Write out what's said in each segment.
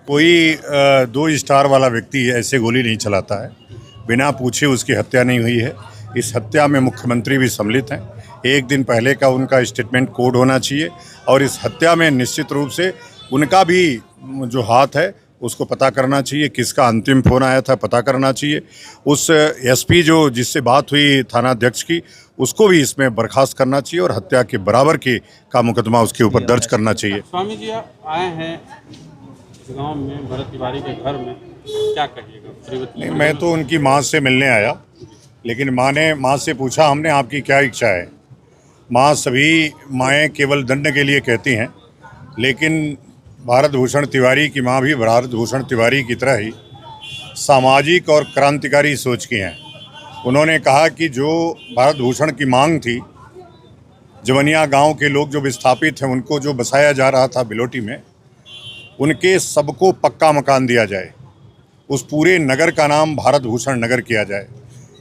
कोई दो स्टार वाला व्यक्ति ऐसे गोली नहीं चलाता है। बिना पूछे उसकी हत्या नहीं हुई है। इस हत्या में मुख्यमंत्री भी सम्मिलित हैं। एक दिन पहले का उनका स्टेटमेंट कोड होना चाहिए और इस हत्या में निश्चित रूप से उनका भी जो हाथ है उसको पता करना चाहिए। किसका अंतिम फ़ोन आया था पता करना चाहिए। उस एसपी जो जिससे बात हुई थानाध्यक्ष की, उसको भी इसमें बर्खास्त करना चाहिए और हत्या के बराबर के का मुकदमा उसके ऊपर दर्ज करना चाहिए। स्वामी जी आए हैं इस गांव में भरत तिवारी के घर में, क्या कहिएगा? नहीं, मैं तो उनकी माँ से मिलने आया, लेकिन माँ से पूछा हमने आपकी क्या इच्छा है। माँ सभी माएँ केवल दंड के लिए कहती हैं, लेकिन भारत भूषण तिवारी की माँ भी भारत भूषण तिवारी की तरह ही सामाजिक और क्रांतिकारी सोच की हैं। उन्होंने कहा कि जो भारत भूषण की मांग थी, जवनिया गांव के लोग जो विस्थापित हैं उनको जो बसाया जा रहा था बिलोटी में, उनके सबको पक्का मकान दिया जाए। उस पूरे नगर का नाम भारत भूषण नगर किया जाए।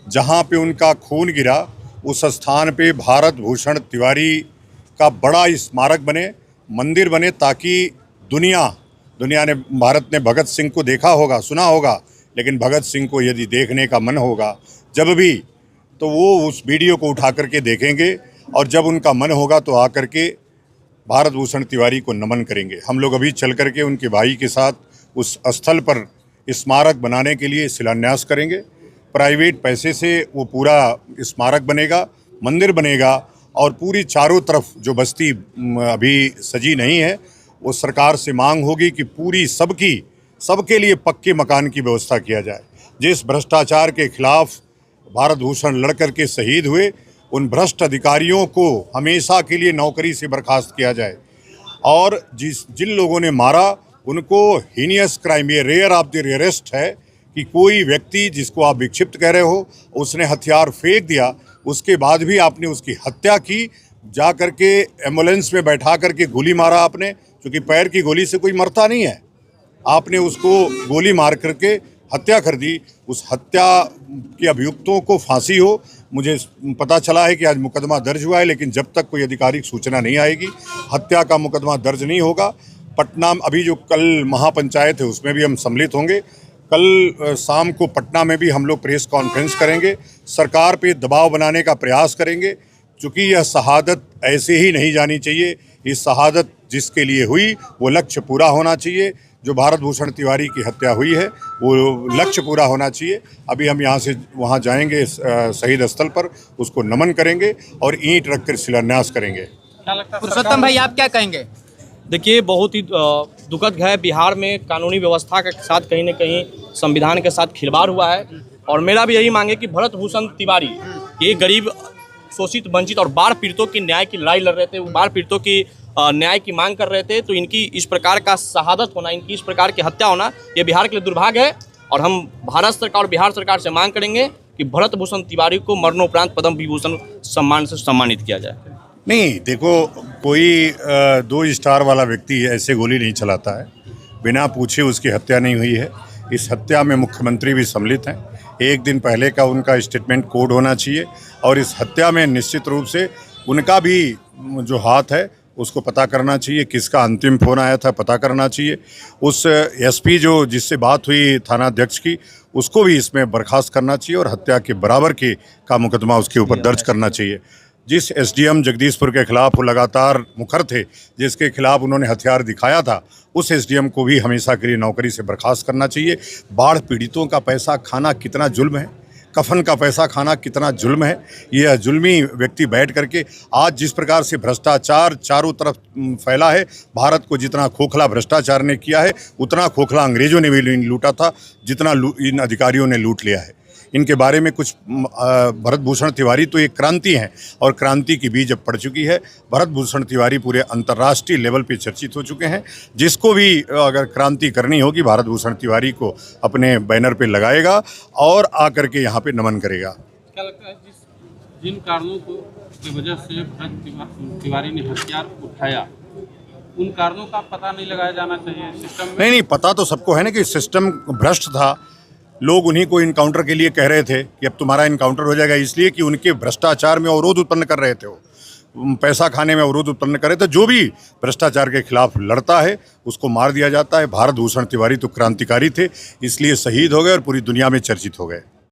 जहां पे उनका खून गिरा उस स्थान पे भारत भूषण तिवारी का बड़ा स्मारक बने, मंदिर बने, ताकि दुनिया ने, भारत ने भगत सिंह को देखा होगा, सुना होगा, लेकिन भगत सिंह को यदि देखने का मन होगा जब भी, तो वो उस वीडियो को उठा करके देखेंगे और जब उनका मन होगा तो आकर के भारत भूषण तिवारी को नमन करेंगे। हम लोग अभी चल करके उनके भाई के साथ उस स्थल पर स्मारक बनाने के लिए शिलान्यास करेंगे। प्राइवेट पैसे से वो पूरा स्मारक बनेगा, मंदिर बनेगा और पूरी चारों तरफ जो बस्ती अभी सजी नहीं है, वो सरकार से मांग होगी कि पूरी सबके लिए पक्के मकान की व्यवस्था किया जाए। जिस भ्रष्टाचार के खिलाफ भारत भूषण लड़ करके शहीद हुए, उन भ्रष्ट अधिकारियों को हमेशा के लिए नौकरी से बर्खास्त किया जाए और जिन लोगों ने मारा उनको हीनियस क्राइम, ये रेयर ऑफ द रेयरेस्ट है कि कोई व्यक्ति जिसको आप विक्षिप्त कह रहे हो, उसने हथियार फेंक दिया, उसके बाद भी आपने उसकी हत्या की। जा करके एम्बुलेंस में बैठा करके गोली मारा आपने, क्योंकि पैर की गोली से कोई मरता नहीं है। आपने उसको गोली मार करके हत्या कर दी। उस हत्या के अभियुक्तों को फांसी हो। मुझे पता चला है कि आज मुकदमा दर्ज हुआ है, लेकिन जब तक कोई आधिकारिक सूचना नहीं आएगी हत्या का मुकदमा दर्ज नहीं होगा। पटना अभी जो कल महापंचायत है उसमें भी हम सम्मिलित होंगे। कल शाम को पटना में भी हम लोग प्रेस कॉन्फ्रेंस करेंगे, सरकार पे दबाव बनाने का प्रयास करेंगे, क्योंकि यह शहादत ऐसे ही नहीं जानी चाहिए। इस शहादत जिसके लिए हुई वो लक्ष्य पूरा होना चाहिए। जो भारत भूषण तिवारी की हत्या हुई है वो लक्ष्य पूरा होना चाहिए। अभी हम यहाँ से वहाँ जाएंगे शहीद स्थल पर, उसको नमन करेंगे और ईंट रखकर शिलान्यास करेंगे। क्या लगता है पुरुषोत्तम भाई, आप क्या कहेंगे? देखिए, बहुत ही दुखद है। बिहार में कानूनी व्यवस्था के साथ कहीं न कहीं संविधान के साथ खिलवाड़ हुआ है और मेरा भी यही मांग है कि भरत भूषण तिवारी ये गरीब, शोषित, वंचित और बाढ़ पीड़ितों की न्याय की लड़ाई लड़ रहे थे, बाढ़ पीड़ितों की न्याय की मांग कर रहे थे। तो इनकी इस प्रकार का शहादत होना, इनकी इस प्रकार की हत्या होना, ये बिहार के लिए दुर्भाग्य है और हम भारत सरकार और बिहार सरकार से मांग करेंगे कि भरत भूषण तिवारी को मरणोपरांत पद्म विभूषण सम्मान से सम्मानित किया जाए। नहीं, देखो, कोई दो स्टार वाला व्यक्ति ऐसे गोली नहीं चलाता है। बिना पूछे उसकी हत्या नहीं हुई है। इस हत्या में मुख्यमंत्री भी सम्मिलित हैं। एक दिन पहले का उनका स्टेटमेंट कोड होना चाहिए और इस हत्या में निश्चित रूप से उनका भी जो हाथ है उसको पता करना चाहिए। किसका अंतिम फ़ोन आया था पता करना चाहिए। उस एसपी जो जिससे बात हुई थानाध्यक्ष की, उसको भी इसमें बर्खास्त करना चाहिए और हत्या के बराबर के का मुकदमा उसके ऊपर दर्ज करना चाहिए। जिस एसडीएम जगदीशपुर के खिलाफ वो लगातार मुखर थे, जिसके खिलाफ उन्होंने हथियार दिखाया था, उस एसडीएम को भी हमेशा के लिए नौकरी से बर्खास्त करना चाहिए। बाढ़ पीड़ितों का पैसा खाना कितना जुल्म है, कफन का पैसा खाना कितना जुल्म है। यह जुल्मी व्यक्ति बैठ करके आज जिस प्रकार से भ्रष्टाचार चारों तरफ फैला है, भारत को जितना खोखला भ्रष्टाचार ने किया है उतना खोखला अंग्रेजों ने भी लूटा था, जितना इन अधिकारियों ने लूट लिया है। इनके बारे में कुछ भरत भूषण तिवारी तो एक क्रांति हैं और क्रांति की बीज अब पड़ चुकी है। भरत भूषण तिवारी पूरे अंतर्राष्ट्रीय लेवल पे चर्चित हो चुके हैं। जिसको भी अगर क्रांति करनी होगी भारत भूषण तिवारी को अपने बैनर पे लगाएगा और आकर के यहाँ पे नमन करेगा। क्या लगता है जिन कारणों की वजह से भरत तिवारी ने हथियार उठाया, उन कारणों का पता नहीं लगाया जाना चाहिए सिस्टम में? नहीं, पता तो सबको है ना कि सिस्टम भ्रष्ट था। लोग उन्हीं को इनकाउंटर के लिए कह रहे थे कि अब तुम्हारा इनकाउंटर हो जाएगा, इसलिए कि उनके भ्रष्टाचार में अवरोध उत्पन्न कर रहे थे वो। पैसा खाने में अवरोध उत्पन्न करे, तो जो भी भ्रष्टाचार के खिलाफ लड़ता है उसको मार दिया जाता है। भारत भूषण तिवारी तो क्रांतिकारी थे, इसलिए शहीद हो गए और पूरी दुनिया में चर्चित हो गए।